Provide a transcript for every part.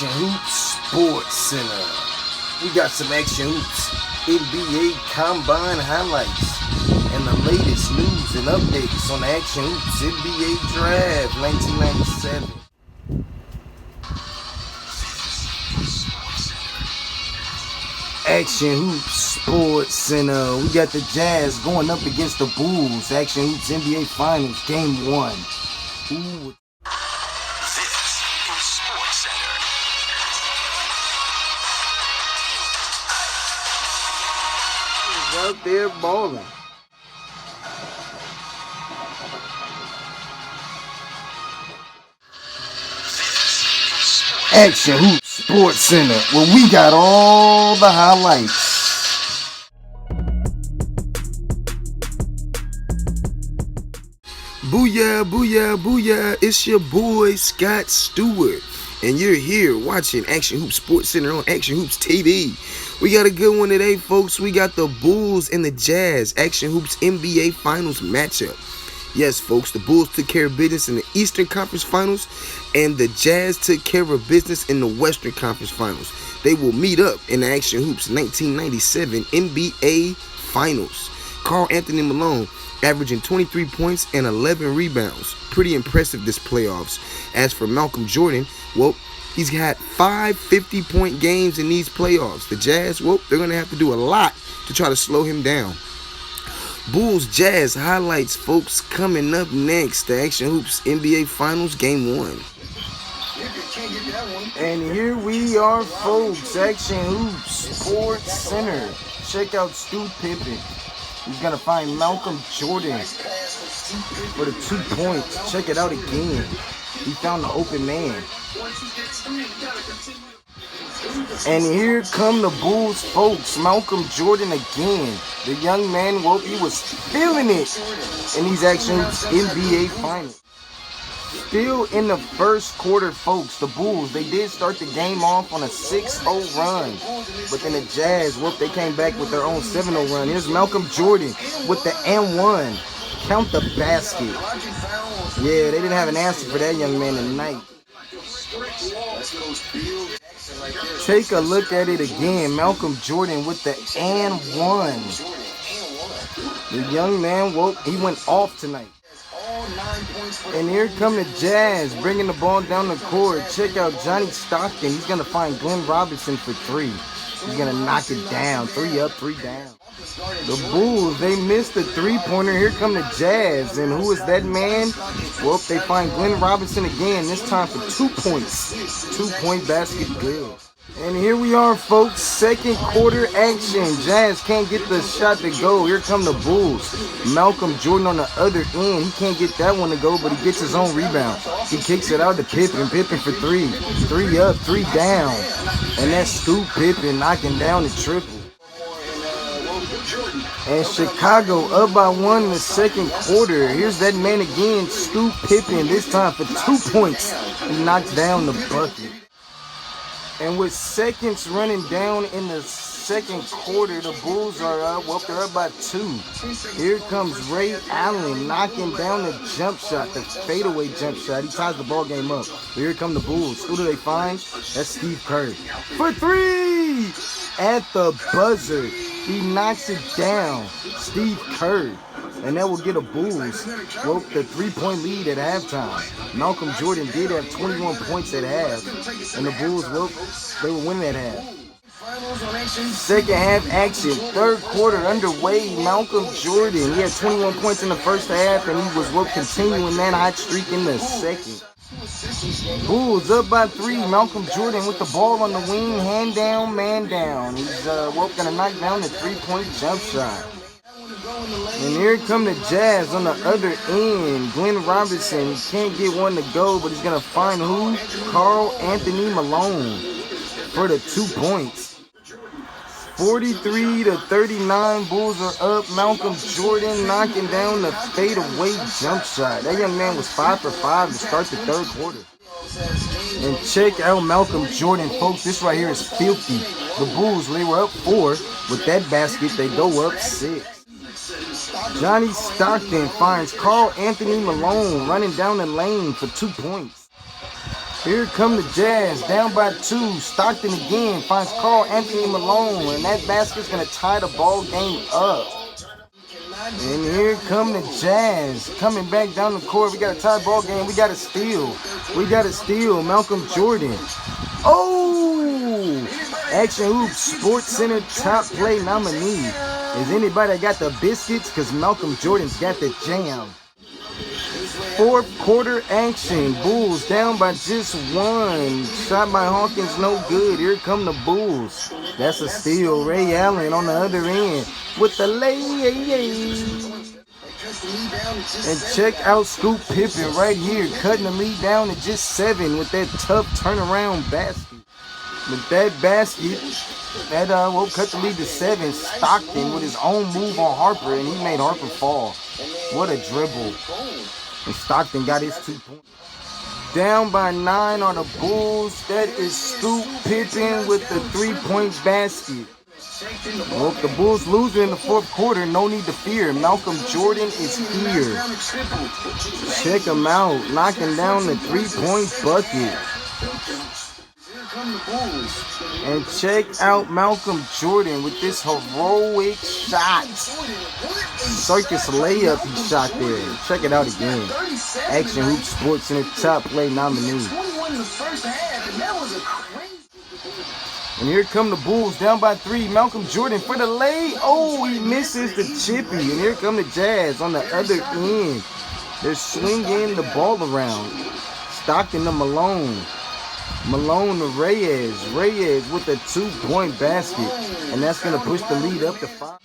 Action Hoops Sports Center. We got some Action Hoops NBA Combine highlights and the latest news and updates on the Action Hoops NBA Draft 1997. Action Hoops Sports Center. We got the Jazz going up against the Bulls. Action Hoops NBA Finals Game 1. Ooh. Out there balling. Action Hoops Sports Center, where we got all the highlights. Booyah, booyah, booyah. It's your boy Scott Stewart, and you're here watching Action Hoops Sports Center on Action Hoops TV. We got a good one today, folks. We got the Bulls and the Jazz Action Hoops NBA Finals matchup. Yes, folks, the Bulls took care of business in the Eastern Conference Finals, and the Jazz took care of business in the Western Conference Finals. They will meet up in the Action Hoops 1997 NBA Finals. Karl Anthony Malone averaging 23 points and 11 rebounds. Pretty impressive this playoffs. As for Malcolm Jordan, well, he's had 5 50-point games in these playoffs. The Jazz, well, they're going to have to do a lot to try to slow him down. Bulls Jazz highlights, folks, coming up next. The Action Hoops NBA Finals Game 1. And here we are, folks. Action Hoops Sports Center. Check out Stu Pippen. He's going to find Malcolm Jordan for the 2 points. Check it out again. He found the open man. And here come the Bulls, folks. Malcolm Jordan again. The young man, well, he was feeling it in these Action Hoops NBA Finals. Still in the first quarter, folks, the Bulls, they did start the game off on a 6-0 run. But then the Jazz, well, they came back with their own 7-0 run. Here's Malcolm Jordan with the and-one. Count the basket. Yeah, they didn't have an answer for that young man tonight. Take a look at it again. Malcolm Jordan with the and-one. The young man, well, he went off tonight. And here come the Jazz bringing the ball down the court. Check out Johnny Stockton. He's going to find Glenn Robinson for 3. He's going to knock it down. 3 up, 3 down. The Bulls, they missed the three-pointer. Here come the Jazz. And who is that man? Well, they find Glenn Robinson again, this time for 2 points. 2-point basket good. And here we are, folks. Second quarter action. Jazz can't get the shot to go. Here come the Bulls. Malcolm Jordan on the other end. He can't get that one to go, but he gets his own rebound. He kicks it out to Pippen. Pippen for 3. 3 up, 3 down. And that's Scoop Pippen knocking down the triple. And Chicago up by 1 in the second quarter. Here's that man again, Scoop Pippen, this time for 2 points. He knocks down the bucket. And with seconds running down in the second quarter, the Bulls are up. Well, they're up by 2. Here comes Ray Allen knocking down the jump shot, the fadeaway jump shot. He ties the ball game up. But here come the Bulls. Who do they find? That's Steve Kerr. For 3! At the buzzer. He knocks it down. Steve Kerr. And that will get a Bulls, well, the 3-point lead at halftime. Malcolm Jordan did have 21 points at half. And the Bulls, well, they were winning at half. Second half action. Third quarter underway. Malcolm Jordan, he had 21 points in the first half, and he was, well, continuing that hot streak in the second. Bulls up by 3. Malcolm Jordan with the ball on the wing. Hand down, man down. He's, well, going to knock down the 3-point jump shot. And here come the Jazz on the other end. Glenn Robinson, he can't get one to go, but he's going to find who? Karl Anthony Malone for the 2 points. 43-39, Bulls are up. Malcolm Jordan knocking down the fadeaway jump shot. That young man was 5 for 5 to start the third quarter. And check out Malcolm Jordan, folks. This right here is filthy. The Bulls, they were up 4. With that basket, they go up 6. Johnny Stockton finds Karl Anthony Malone running down the lane for 2 points. Here come the Jazz, down by 2. Stockton again finds Carl Anthony Malone, and that basket's going to tie the ball game up. And here come the Jazz, coming back down the court. We got a tie ball game. We got a steal. Malcolm Jordan. Oh! Action Hoops Sports Center top play nominee. Is anybody got the biscuits? Because Malcolm Jordan's got the jam. Fourth quarter action. Bulls down by just 1. Shot by Hawkins, no good. Here come the Bulls. That's a steal. Ray Allen on the other end with the lay. And check out Scoop Pippen right here, cutting the lead down to just 7 with that tough turnaround basket. With that basket, that will cut the lead to 7. Stockton with his own move on Harper, and he made Harper fall. What a dribble. And Stockton got his 2 points. Down by 9 on the Bulls. That is Scoop Pippen with the 3-point basket. Well, the Bulls losing in the fourth quarter. No need to fear. Malcolm Jordan is here. Check him out. Knocking down the 3-point bucket. And check out Malcolm Jordan with this heroic shot. Circus layup he shot there. Check it out again. Action Hoops Sports Center top play nominee. And here come the Bulls down by 3. Malcolm Jordan for the lay. Oh, he misses the chippy. And here come the Jazz on the other end. They're swinging the ball around. Stockton to Malone. Malone to Reyes. Reyes with a 2-point basket. And that's going to push the lead up to 5.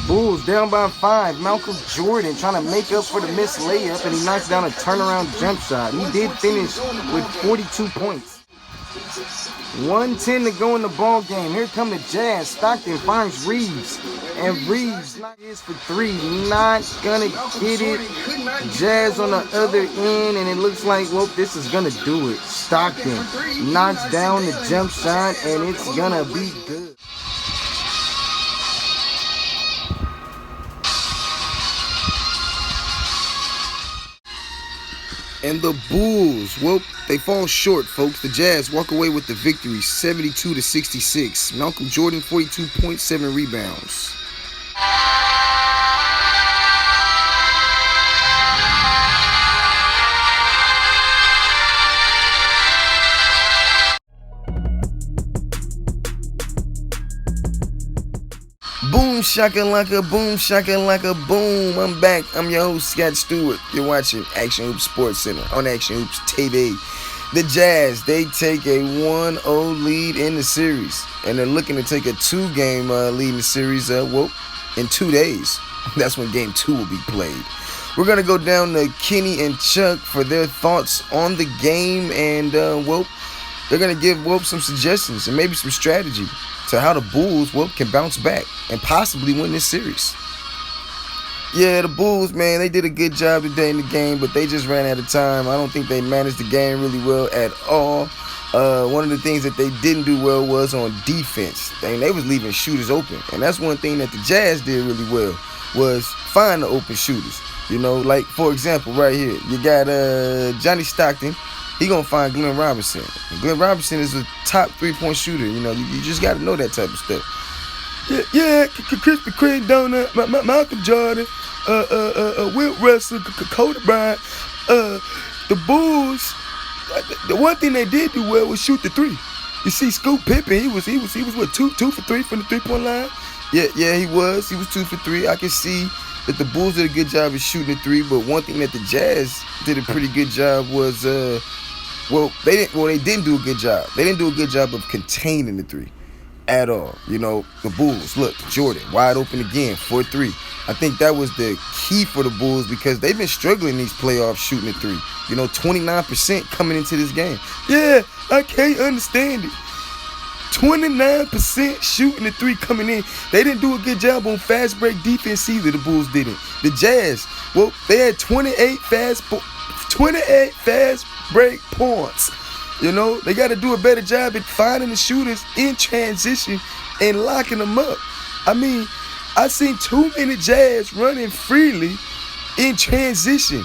Bulls down by 5. Malcolm Jordan trying to make up for the missed layup. And he knocks down a turnaround jump shot. He did finish with 42 points. 1:10 to go in the ball game. Here come the Jazz. Stockton finds Reeves. And Reeves is for 3. Not going to get it. Jazz on the other end. And it looks like, well, this is going to do it. Stockton knocks down the jump shot. And it's going to be good. And the Bulls, well, they fall short, folks. The Jazz walk away with the victory, 72-66. Malcolm Jordan, 42.7 rebounds. Boom shakalaka, boom shakalaka, boom. I'm back. I'm your host, Scott Stewart. You're watching Action Hoops Sports Center on Action Hoops TV. The Jazz, they take a 1-0 lead in the series. And they're looking to take a 2-game lead in the series, in 2 days. That's when game 2 will be played. We're going to go down to Kenny and Chuck for their thoughts on the game. And, they're going to give some suggestions and maybe some strategy to how the Bulls, can bounce back and possibly win this series. Yeah, the Bulls, man, they did a good job today in the game, but they just ran out of time. I don't think they managed the game really well at all. One of the things that they didn't do well was on defense. They was leaving shooters open, and that's one thing that the Jazz did really well was find the open shooters. You know, like, for example, right here, you got Johnny Stockton. He gonna find Glenn Robinson. And Glenn Robinson is a top 3-point shooter. You know, you just gotta know that type of stuff. Yeah, Krispy Kreme donut, Malcolm Jordan, Wilt Russell, Kobe Bryant. The Bulls, the one thing they did do well was shoot the 3. You see, Scoop Pippen, he was what, 2 for 3 from the 3-point line. Yeah, he was 2 for 3. I can see that the Bulls did a good job of shooting the 3, but one thing that the Jazz did a pretty good job was they didn't do a good job. They didn't do a good job of containing the 3 at all. You know, the Bulls, look, Jordan wide open again for 3. I think that was the key for the Bulls because they've been struggling these playoffs shooting the 3. You know, 29% coming into this game. Yeah, I can't understand it. 29% shooting the 3 coming in. They didn't do a good job on fast break defense either. The Bulls didn't. The Jazz, they had 28 fast break points. You know, they got to do a better job at finding the shooters in transition and locking them up. I mean, I've seen too many Jazz running freely in transition.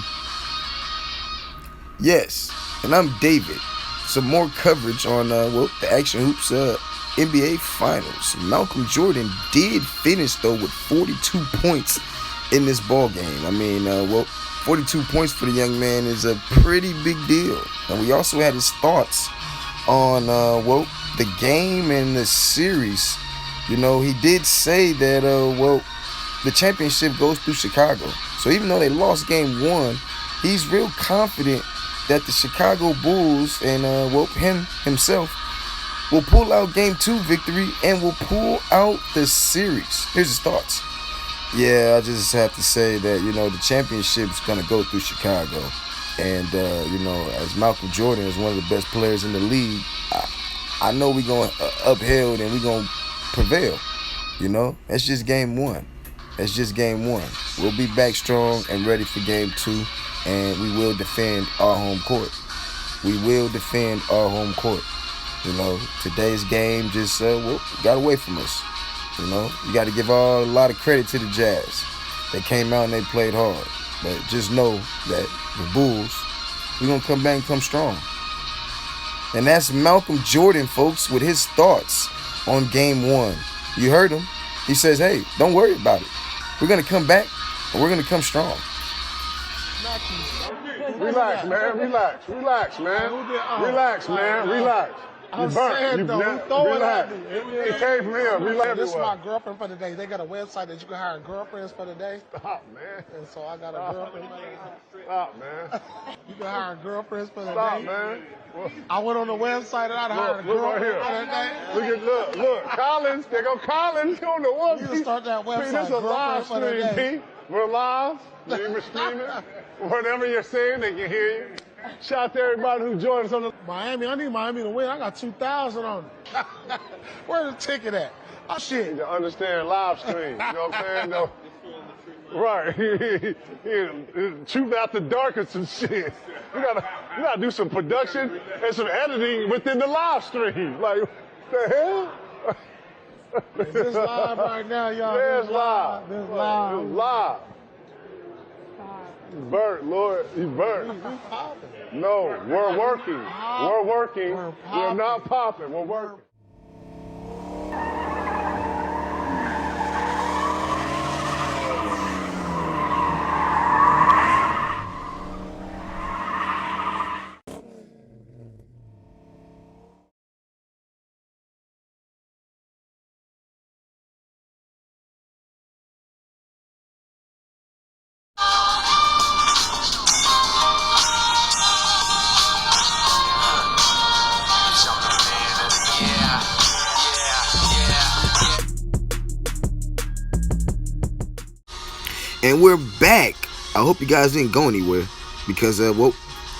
Yes, and I'm David. some more coverage on the Action Hoops NBA Finals. Malcolm Jordan did finish though with 42 points in this ball game. I mean, 42 points for the young man is a pretty big deal. And we also had his thoughts on the game and the series. You know, he did say that the championship goes through Chicago. So even though they lost game 1, he's real confident that the Chicago Bulls and himself will pull out game 2 victory and will pull out the series. Here's his thoughts. Yeah, I just have to say that, the championship's going to go through Chicago. And, as Malcolm Jordan is one of the best players in the league, I know we're going uphill and we're going to prevail. That's just game 1. That's just game 1. We'll be back strong and ready for game 2, and we will defend our home court. We will defend our home court. Today's game just got away from us. You got to give a lot of credit to the Jazz. They came out and they played hard. But just know that the Bulls, we're going to come back and come strong. And that's Malcolm Jordan, folks, with his thoughts on game 1. You heard him. He says, hey, don't worry about it. We're going to come back and we're going to come strong. Relax, man. Relax, man. Relax, man. Relax. I'm saying, though, who throw it at me? It came from him. Relax. This is my girlfriend for the day. They got a website that you can hire girlfriends for the day. Stop, man. And so I got a girlfriend for the day. Stop, man. You can hire girlfriends for the day. Stop, man. I went on the website and I hired a girlfriend for the day. Look, Collins. There go Collins. You don't know what. You can start that website. This is a live stream, P. We're live. You're streaming. Whatever you're saying, they can hear you. Shout out to everybody who joined us on the Miami. I need Miami to win. I got 2,000 on it. Where's the ticket at? Oh, shit. To understand live stream. You know what I'm saying? No. Right. Truth after dark and some shit. You gotta do some production and some editing within the live stream. Like, what the hell? Is this live right now, y'all? Yeah, it's live. This live. It's live. He's burnt, Lord. He's burnt. No, we're working. We're working. We're not popping. We're working. And we're back. I hope you guys didn't go anywhere because,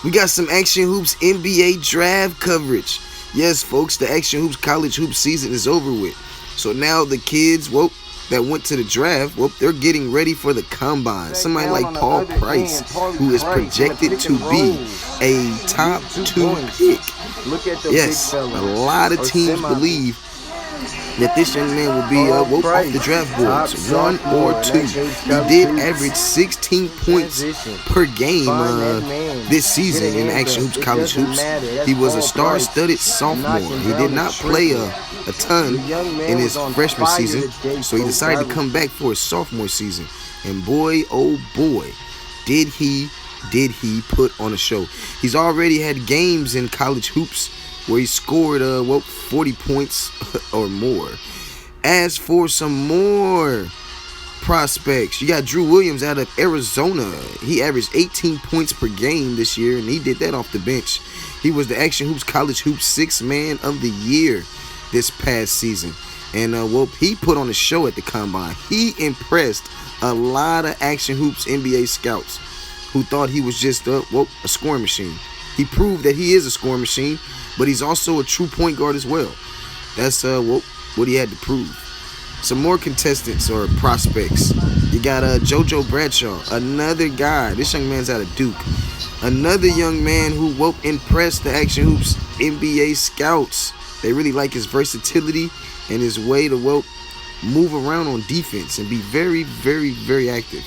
we got some Action Hoops NBA draft coverage. Yes, folks, the Action Hoops college hoop season is over with. So now the kids, that went to the draft, they're getting ready for the combine. Somebody like Paul Price, who is projected to be a top 2 pick. Yes, a lot of teams believe that this young man will be off the draft boards, 1 or 2. He did average 16 points per game this season in Action Hoops College Hoops. He was a star-studded sophomore. He did not play a ton in his freshman season, so he decided to come back for his sophomore season. And boy, oh boy, did he put on a show. He's already had games in college hoops where he scored 40 points or more. As for some more prospects, you got Drew Williams out of Arizona. He averaged 18 points per game this year, and he did that off the bench. He was the Action Hoops College Hoops 6th Man of the Year this past season. And he put on a show at the combine. He impressed a lot of Action Hoops NBA scouts who thought he was just a scoring machine. He proved that he is a scoring machine, but he's also a true point guard as well. That's what he had to prove. Some more contestants or prospects. You got JoJo Bradshaw, another guy. This young man's out of Duke. Another young man who impressed the Action Hoops NBA scouts. They really like his versatility and his way to move around on defense and be very, very, very active.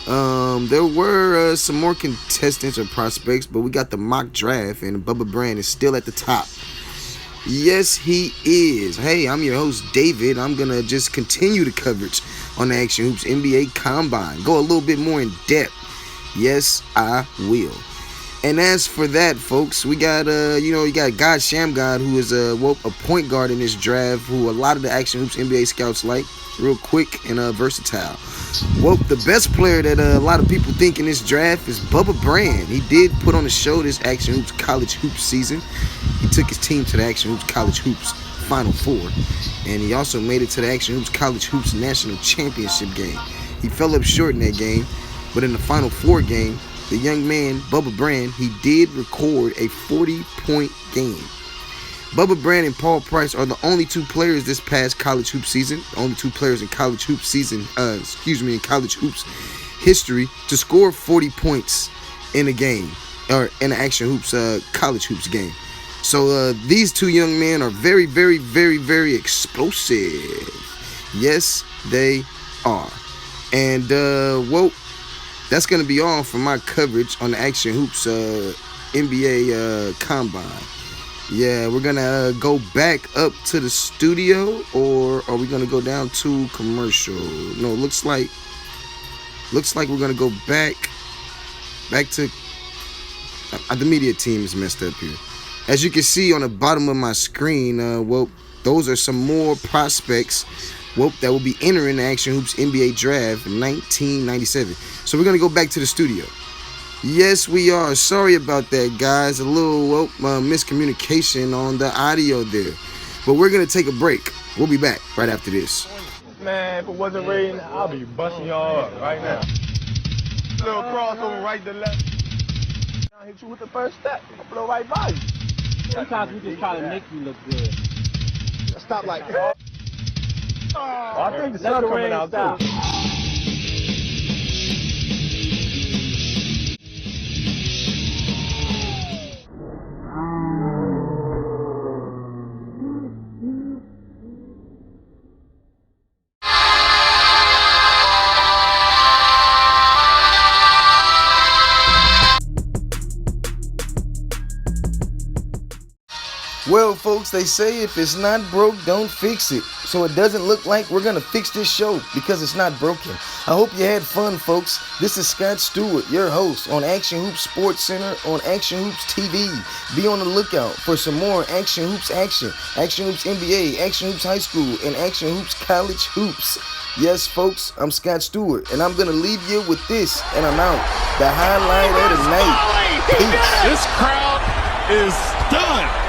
There were some more contestants or prospects, but we got the mock draft, and Bubba Brand is still at the top. Yes, he is. Hey, I'm your host, David. I'm going to just continue the coverage on the Action Hoops NBA Combine. Go a little bit more in depth. Yes, I will. And as for that, folks, we got, you got God Shamgod, who is a point guard in this draft, who a lot of the Action Hoops NBA scouts like. Real quick and versatile. Well, the best player that a lot of people think in this draft is Bubba Brand. He did put on a show this Action Hoops College Hoops season. He took his team to the Action Hoops College Hoops Final Four, and he also made it to the Action Hoops College Hoops National Championship game. He fell up short in that game, but in the Final Four game, the young man, Bubba Brand, he did record a 40-point game. Bubba Brand and Paul Price are the only two players this past college hoop season, the only two players in college hoop season, in college hoops history to score 40 points in a game, or in an Action Hoops college hoops game. So these two young men are very, very, very, very explosive. Yes, they are. And that's gonna be all for my coverage on the Action Hoops NBA Combine. Yeah, we're gonna go back up to the studio, or are we gonna go down to commercial? No, looks like we're gonna go back to the media team is messed up here. As you can see on the bottom of my screen, those are some more prospects that will be entering the Action Hoops NBA Draft in 1997. So we're gonna go back to the studio. Yes, we are. Sorry about that, guys. A little miscommunication on the audio there. But we're going to take a break. We'll be back right after this. Man, if it wasn't raining, I'll be busting y'all up right now. Little crossover right to left. I'll hit you with the first step. I'll blow right by you. Sometimes we just try to make you look good. Stop like that. Oh, I think the sun coming out too. Well, folks, they say if it's not broke, don't fix it. So it doesn't look like we're going to fix this show because it's not broken. I hope you had fun, folks. This is Scott Stewart, your host on Action Hoops Sports Center on Action Hoops TV. Be on the lookout for some more Action Hoops action, Action Hoops NBA, Action Hoops High School, and Action Hoops College Hoops. Yes, folks, I'm Scott Stewart, and I'm going to leave you with this, and I'm out. The highlight of the night. Peace. This crowd is done.